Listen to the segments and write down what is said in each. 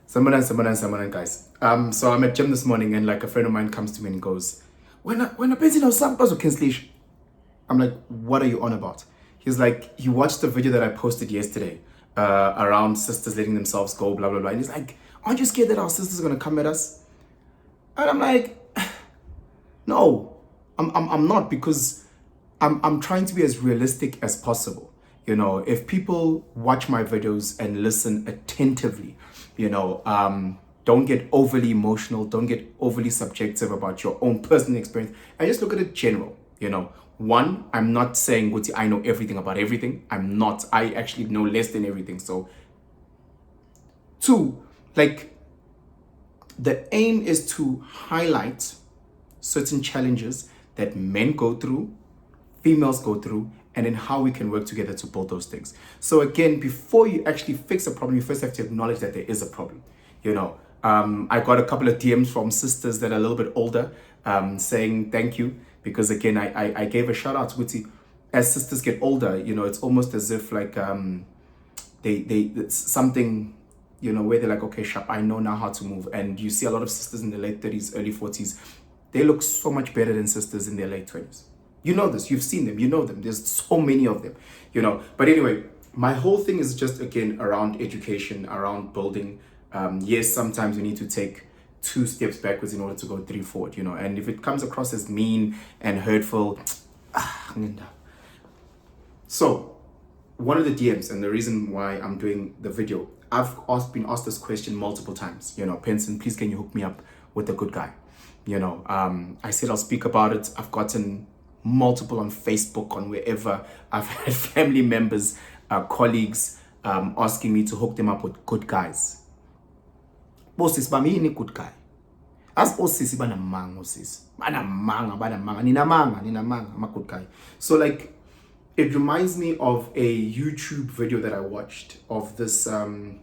Samanan, guys. So I'm at gym this morning and like a friend of mine comes to me and goes, when I busy now, some person can sleep. I'm like, what are you on about? He's like, he watched the video that I posted yesterday around sisters letting themselves go, blah, blah, blah. And he's like, aren't you scared that our sisters are going to come at us? And I'm like, no, I'm not, because I'm trying to be as realistic as possible. You know, if people watch my videos and listen attentively, don't get overly emotional, don't get overly subjective about your own personal experience, and just look at it general. One, I'm not saying, Guti, I know everything about everything. I'm not. I actually know less than everything. So, two, like, the aim is to highlight certain challenges that men go through, females go through, and then how we can work together to build those things. So again, before you actually fix a problem, you first have to acknowledge that there is a problem. I got a couple of DMs from sisters that are a little bit older, saying thank you, because again, I gave a shout out to Guti. As sisters get older, it's almost as if like it's something, where they're like, okay, Shap, I know now how to move. And you see a lot of sisters in the late 30s, early 40s, they look so much better than sisters in their late 20s. You know this, you've seen them, you know them. There's so many of them, But anyway, my whole thing is just, again, around education, around building. Yes, sometimes we need to take 2 steps backwards in order to go 3 forward, And if it comes across as mean and hurtful, so one of the DMs, and the reason why I'm doing the video, I've been asked this question multiple times. Penson, please can you hook me up with a good guy? I said I'll speak about it. I've gotten multiple on Facebook, on wherever. I've had family members, colleagues asking me to hook them up with good guys. Bosis bamini good guy. As bosis banamanga, sis. Banamanga. Ninamanga, I'm a good guy. So like, it reminds me of a YouTube video that I watched of this the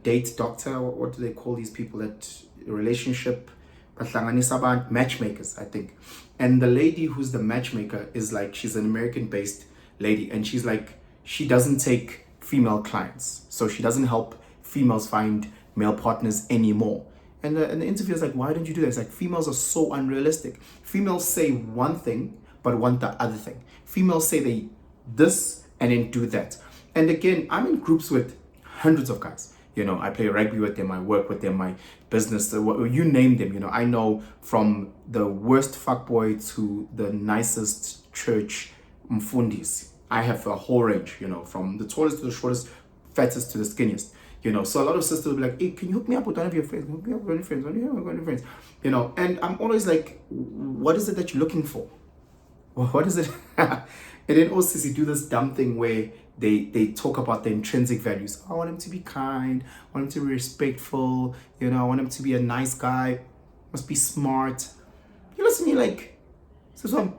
date doctor. What do they call these people that relationship matchmakers, I think. And the lady who's the matchmaker is like, she's an American-based lady, and she's like, she doesn't take female clients, so she doesn't help females find male partners anymore. And the interviewer is like, why don't you do that? It's like, females are so unrealistic. Females say one thing but want the other thing. Females say they this and then do that. And again, I'm in groups with hundreds of guys. I play rugby with them, I work with them, my business, you name them. I know from the worst fuckboy to the nicest church mfundis. I have a whole range, from the tallest to the shortest, fattest to the skinniest. So a lot of sisters will be like, hey, can you hook me up with one of your friends? Hook me up with one of your friends. And I'm always like, what is it that you're looking for? Well, what is it? And then also you do this dumb thing where they talk about the intrinsic values. I want him to be kind, I want him to be respectful, I want him to be a nice guy, must be smart. You listen to me like, so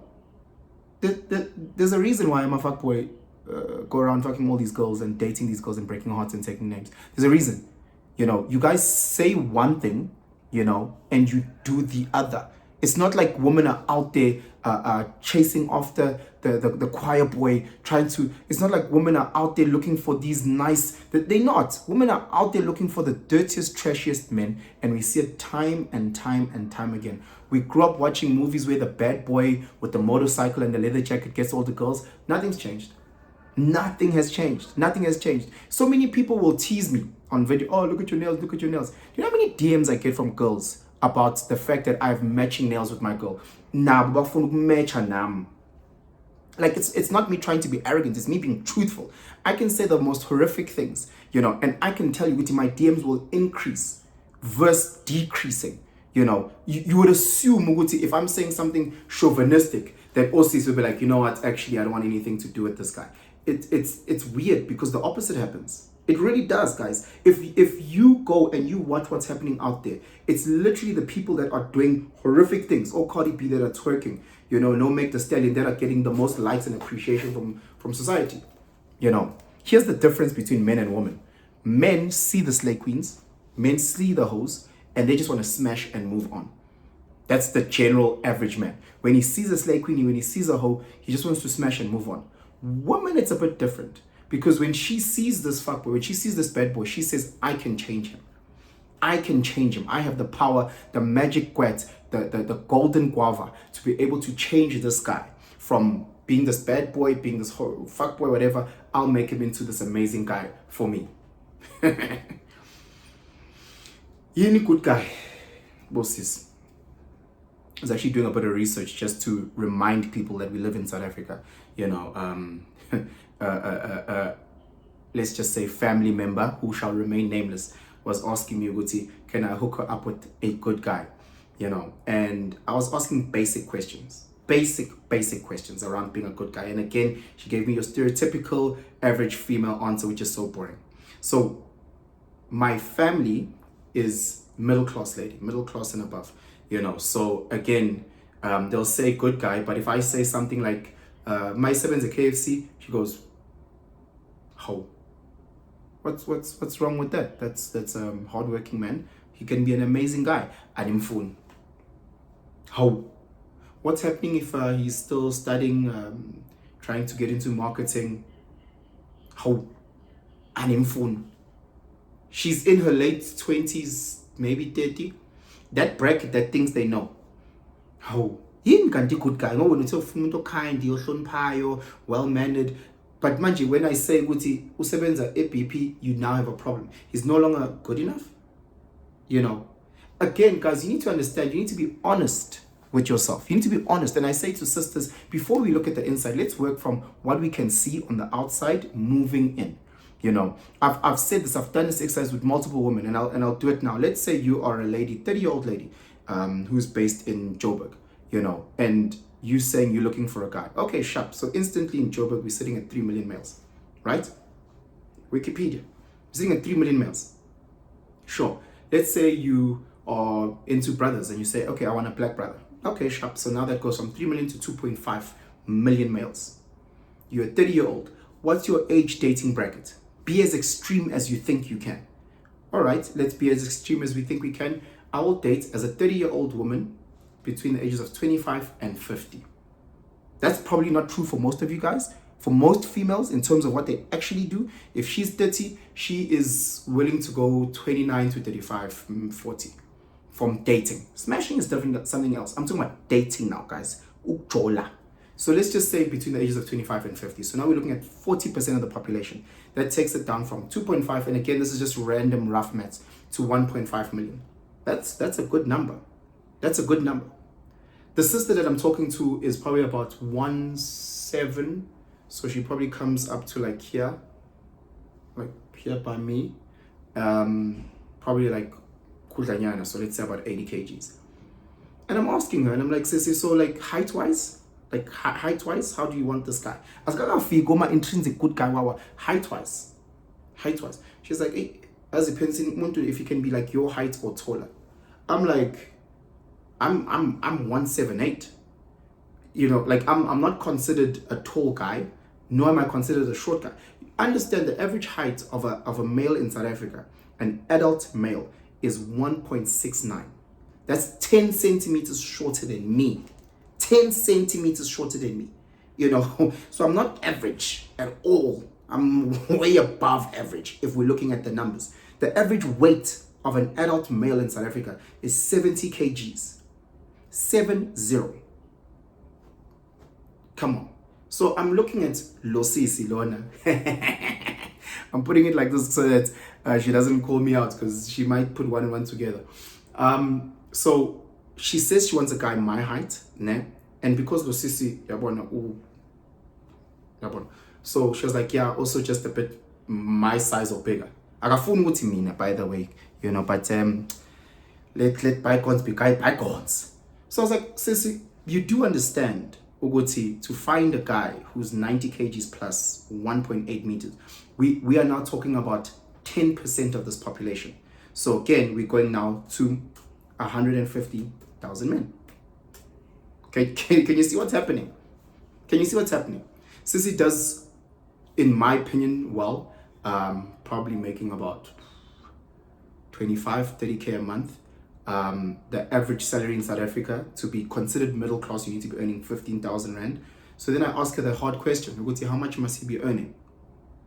there's a reason why I'm a fuckboy, go around fucking all these girls and dating these girls and breaking hearts and taking names. There's a reason. You guys say one thing, and you do the other. It's not like women are out there chasing after the choir boy, it's not like women are out there looking for these nice, they're not. Women are out there looking for the dirtiest, trashiest men, and we see it time and time and time again. We grew up watching movies where the bad boy with the motorcycle and the leather jacket gets all the girls. Nothing's changed. Nothing has changed. Nothing has changed. So many people will tease me on video. Oh, look at your nails. Look at your nails. Do you know how many DMs I get from girls about the fact that I have matching nails with my girl? Like, it's not me trying to be arrogant. It's me being truthful. I can say the most horrific things, and I can tell you, my DMs will increase versus decreasing. You would assume, if I'm saying something chauvinistic, that Osis will be like, you know what, actually, I don't want anything to do with this guy. It's weird, because the opposite happens. It really does, guys. If you go and you watch what's happening out there, it's literally the people that are doing horrific things, or Cardi B that are twerking, no Meg Thee Stallion, that are getting the most likes and appreciation from society. Here's the difference between men and women. Men see the slay queens, men see the hoes, and they just want to smash and move on. That's the general average man. When he sees a slay queen, when he sees a hoe, he just wants to smash and move on. Women, it's a bit different, Because when she sees this fuckboy, when she sees this bad boy, she says, I can change him. I can change him. I have the power, the magic quet, the golden guava to be able to change this guy from being this bad boy, being this fuck boy, whatever. I'll make him into this amazing guy for me. Yini good guy, bosses. I was actually doing a bit of research just to remind people that we live in South Africa. You know, let's just say family member who shall remain nameless was asking me, Uguti, can I hook her up with a good guy? You know, and I was asking basic questions. Basic questions around being a good guy. And again, she gave me your stereotypical average female answer, which is so boring. So my family is middle class lady, middle class and above, you know. So again, they'll say good guy, but if I say something like my seven's a KFC, she goes, how? What's wrong with that? That's hardworking man. He can be an amazing guy. Animfun. How? What's happening if he's still studying, trying to get into marketing? How? Animfun. She's in her late 20s, maybe 30. That bracket that thinks they know. How? Yini kanti good guy? No, when it's a kind, you're well mannered. But manje, when I say ukuthi usebenza e-BP, you now have a problem. He's no longer good enough. You know. Again, guys, you need to understand, you need to be honest with yourself. You need to be honest. And I say to sisters, before we look at the inside, let's work from what we can see on the outside moving in. You know, I've said this, I've done this exercise with multiple women, and I'll do it now. Let's say you are a lady, 30-year-old lady, who's based in Joburg, you know, and you saying you're looking for a guy. Okay, sharp. So instantly in Joburg, we're sitting at 3 million males, right? Wikipedia, we're sitting at 3 million males. Sure. Let's say you are into brothers and you say, okay, I want a black brother. Okay, sharp. So now that goes from 3 million to 2.5 million males. You're a 30-year-old. What's your age dating bracket? Be as extreme as you think you can. All right, let's be as extreme as we think we can. I will date as a 30-year-old woman between the ages of 25 and 50. That's probably not true for most of you guys. For most females, in terms of what they actually do, if she's 30, she is willing to go 29 to 35, 40 from dating. Smashing is definitely something else. I'm talking about dating now, guys. Ujola. So let's just say between the ages of 25 and 50. So now we're looking at 40% of the population. That takes it down from 2.5, and again, this is just random rough maths, to 1.5 million. That's a good number. That's a good number. The sister that I'm talking to is probably about 1.7. So she probably comes up to like here by me. Probably like Kudanyana, so let's say about 80 kgs. And I'm asking her, and I'm like, Sissy, so like height-wise? Like height-wise, how do you want this guy? As my intrinsic good guy, height-wise. She's like, hey, as depends if he can be like your height or taller. I'm like, I'm 178. You know, like I'm not considered a tall guy, nor am I considered a short guy. Understand the average height of a male in South Africa, an adult male, is 1.69. That's 10 centimeters shorter than me. 10 centimeters shorter than me. You know, so I'm not average at all. I'm way above average if we're looking at the numbers. The average weight of an adult male in South Africa is 70 kgs. 70. Come on. So I'm looking at Losisi Lona. I'm putting it like this so that she doesn't call me out, because she might put one and one together. So she says she wants a guy my height, ne? And because Losisi, so she was like, yeah, also just a bit my size or bigger. Akafuni ukuthi mina, by the way, you know, but let bygones be bygones. So I was like, Sissy, you do understand, Uguti, to find a guy who's 90 kgs plus 1.8 meters, we are now talking about 10% of this population. So again, we're going now to 150,000 men. Okay, can you see what's happening? Can you see what's happening? Sissy does, in my opinion, well, probably making about 25, 30K a month. The average salary in South Africa, to be considered middle class, you need to be earning 15,000 Rand. So then I ask her the hard question, how much must he be earning?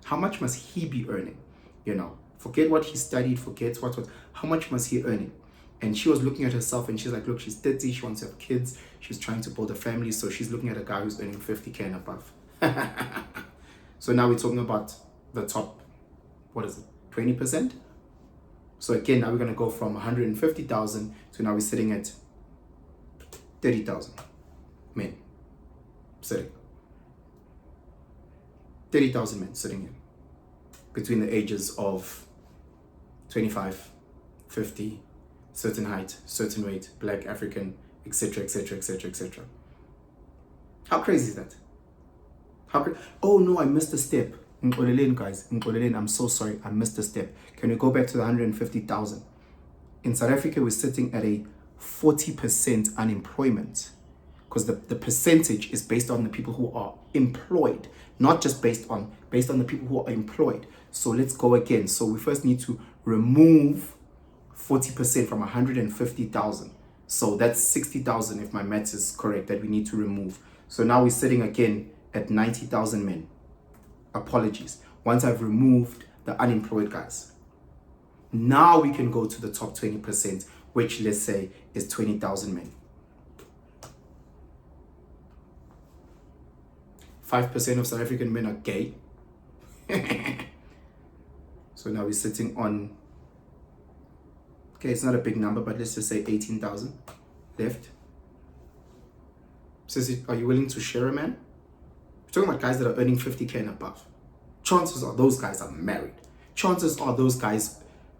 How much must he be earning? You know, forget what he studied, forget what, how much must he earning? And she was looking at herself and she's like, look, she's 30, she wants to have kids, she's trying to build a family, so she's looking at a guy who's earning 50K and above. So now we're talking about the top, what is it, 20%? So again, now we're going to go from 150,000 to now we're sitting at 30,000 men sitting. 30,000 men sitting here between the ages of 25, 50, certain height, certain weight, black, African, etc., etc., etc., etc. How crazy is that? Oh no, I missed a step. Guys, I'm so sorry, I missed a step. Can we go back to the 150,000? In South Africa, we're sitting at a 40% unemployment, because the percentage is based on the people who are employed, not just based on the people who are employed. So let's go again. So we first need to remove 40% from 150,000. So that's 60,000 if my maths is correct that we need to remove. So now we're sitting again at 90,000 men. Apologies. Once I've removed the unemployed guys, now we can go to the top 20%, which let's say is 20,000 men. 5% of South African men are gay. So now we're sitting on, okay, it's not a big number, but let's just say 18,000 left. Says, are you willing to share a man? We're talking about guys that are earning 50K and above. Chances are those guys are married. Chances are those guys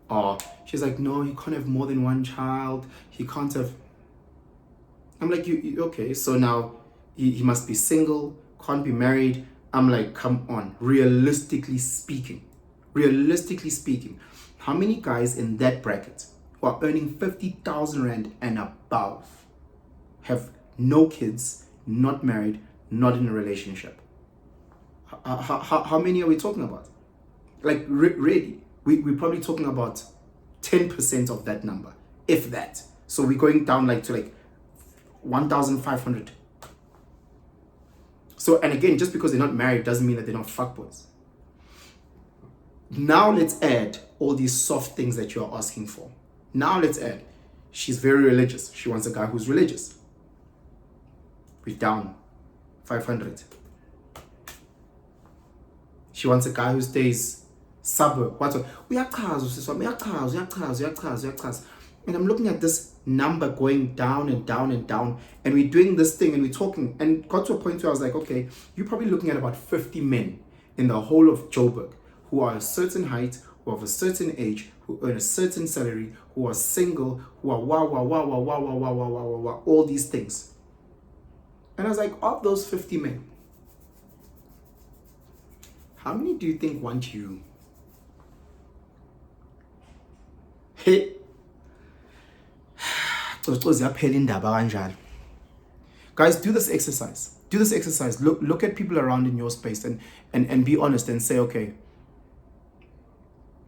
are, she's like, no, he can't have more than one child. He can't have, I'm like, you okay, so now he must be single, can't be married. I'm like, come on, realistically speaking, how many guys in that bracket who are earning 50,000 Rand and above have no kids, not married, not in a relationship? How many are we talking about? Like, really, we're probably talking about 10% of that number, if that. So we're going down like to like 1,500. So, and again, just because they're not married doesn't mean that they're not fuckboys. Now let's add all these soft things that you're asking for. Now let's add, she's very religious. She wants a guy who's religious. We're down 500. She wants a guy who stays suburb. What's and I'm looking at this number going down and down and down, and we're doing this thing and we're talking, and got to a point where I was like, okay, you're probably looking at about 50 men in the whole of Joburg who are a certain height, who have a certain age, who earn a certain salary, who are single, who are all these things. And I was like, of those 50 men, how many do you think want you? Hey. Guys, do this exercise. Look at people around in your space and be honest and say, okay,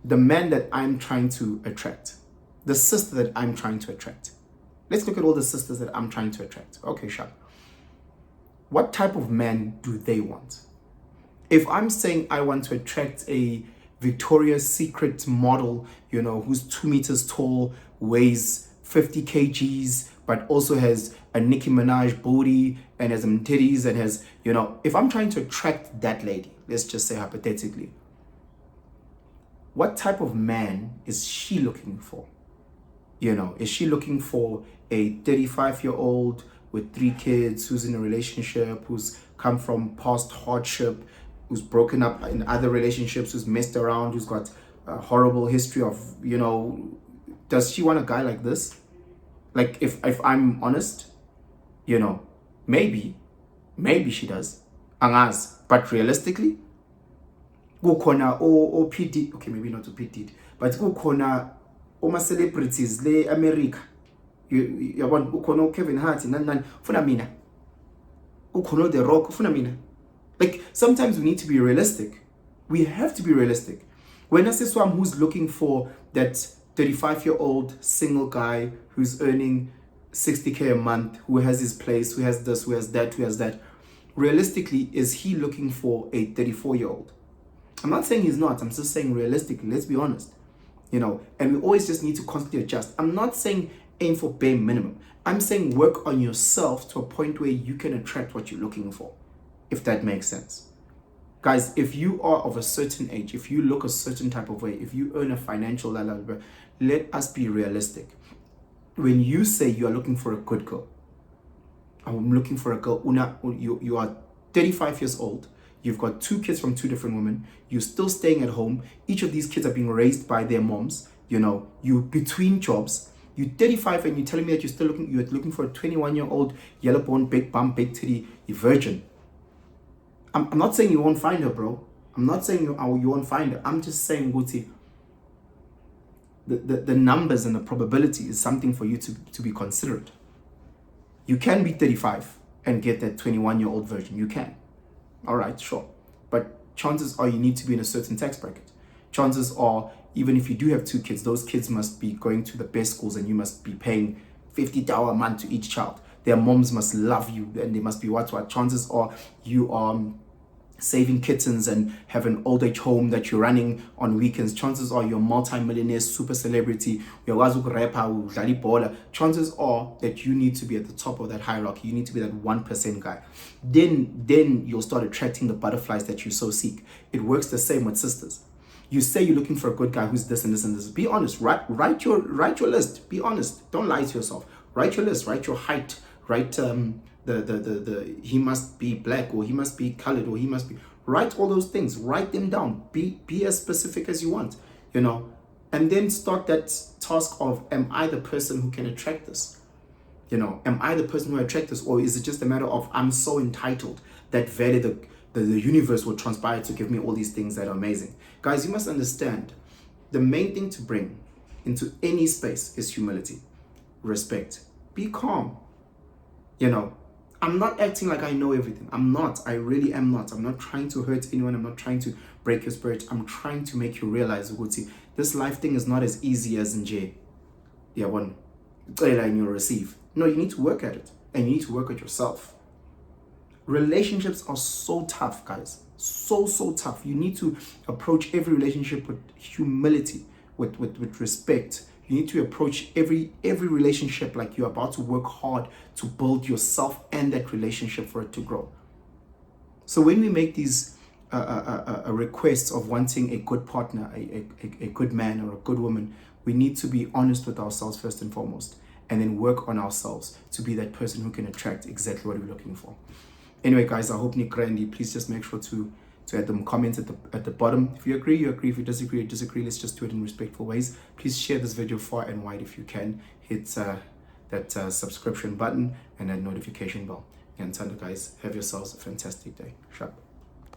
the man that I'm trying to attract, the sister that I'm trying to attract. Let's look at all the sisters that I'm trying to attract. Okay, sure. What type of man do they want? If I'm saying I want to attract a Victoria's Secret model, you know, who's 2 meters tall, weighs 50 kgs, but also has a Nicki Minaj booty and has some titties and has, you know, if I'm trying to attract that lady, let's just say hypothetically, what type of man is she looking for? You know, is she looking for a 35-year-old with 3 kids, who's in a relationship, who's come from past hardship, who's broken up in other relationships, who's messed around, who's got a horrible history of, you know, does she want a guy like this? Like, if I'm honest, you know, maybe she does. Angaz, but realistically, kukhona o PD, okay, maybe not o PD, but kukhona oma celebrities le America. Yabona kukhona Kevin Hart nani funa mina. Kukhona The Rock funa mina. Like, sometimes we need to be realistic. We have to be realistic. When I say someone who's looking for that 35-year-old single guy who's earning 60K a month, who has his place, who has this, who has that, realistically, is he looking for a 34-year-old? I'm not saying he's not. I'm just saying realistically, let's be honest. And we always just need to constantly adjust. I'm not saying aim for bare minimum. I'm saying work on yourself to a point where you can attract what you're looking for, if that makes sense. Guys, if you are of a certain age, if you look a certain type of way, if you earn a financial level, let us be realistic. When you say you are looking for a good girl, I'm looking for a girl, you are 35 years old, you've got 2 kids from 2 different women, you're still staying at home, each of these kids are being raised by their moms, you between jobs, you're 35 and you're telling me that you're looking for a 21-year-old, yellow bone, big bum, big titty, virgin. I'm not saying you won't find her, bro. I'm not saying you won't find her. I'm just saying, Guti, the numbers and the probability is something for you to be considered. You can be 35 and get that 21-year-old virgin. You can. All right, sure. But chances are you need to be in a certain tax bracket. Chances are, even if you do have 2 kids, those kids must be going to the best schools and you must be paying $50 a month to each child. Their moms must love you and they must be what. Chances are you are saving kittens and have an old age home that you're running on weekends. Chances are you're a multi-millionaire, super celebrity, chances are that you need to be at the top of that hierarchy. You need to be that 1% guy. Then you'll start attracting the butterflies that you so seek. It works the same with sisters. You say you're looking for a good guy who's this and this and this. Be honest. Write your list. Be honest. Don't lie to yourself. Write your list. Write your height. Write he must be black, or he must be colored, or he must be. Write all those things. Write them down. Be as specific as you want. And then start that task of, am I the person who can attract this? Am I the person who attract this, or is it just a matter of I'm so entitled that very the universe will conspire to give me all these things that are amazing? Guys, you must understand, the main thing to bring into any space is humility, respect. Be calm. I'm not acting like I know everything. I'm not. I really am not. I'm not trying to hurt anyone. I'm not trying to break your spirit. I'm trying to make you realize, Uguti, this life thing is not as easy as in J. Yeah, one. And you'll receive. No, you need to work at it. And you need to work at yourself. Relationships are so tough, guys. So tough. You need to approach every relationship with humility, with respect. You need to approach every relationship like you're about to work hard to build yourself and that relationship for it to grow. So when we make these requests of wanting a good partner, a good man or a good woman, we need to be honest with ourselves first and foremost, and then work on ourselves to be that person who can attract exactly what we're looking for. Anyway, guys, I hope Nikrendi, please just make sure to add them comments at the bottom. If you agree, you agree. If you disagree, you disagree. Let's just do it in respectful ways. Please share this video far and wide if you can. Hit that subscription button and that notification bell. And guys, have yourselves a fantastic day. Sharp.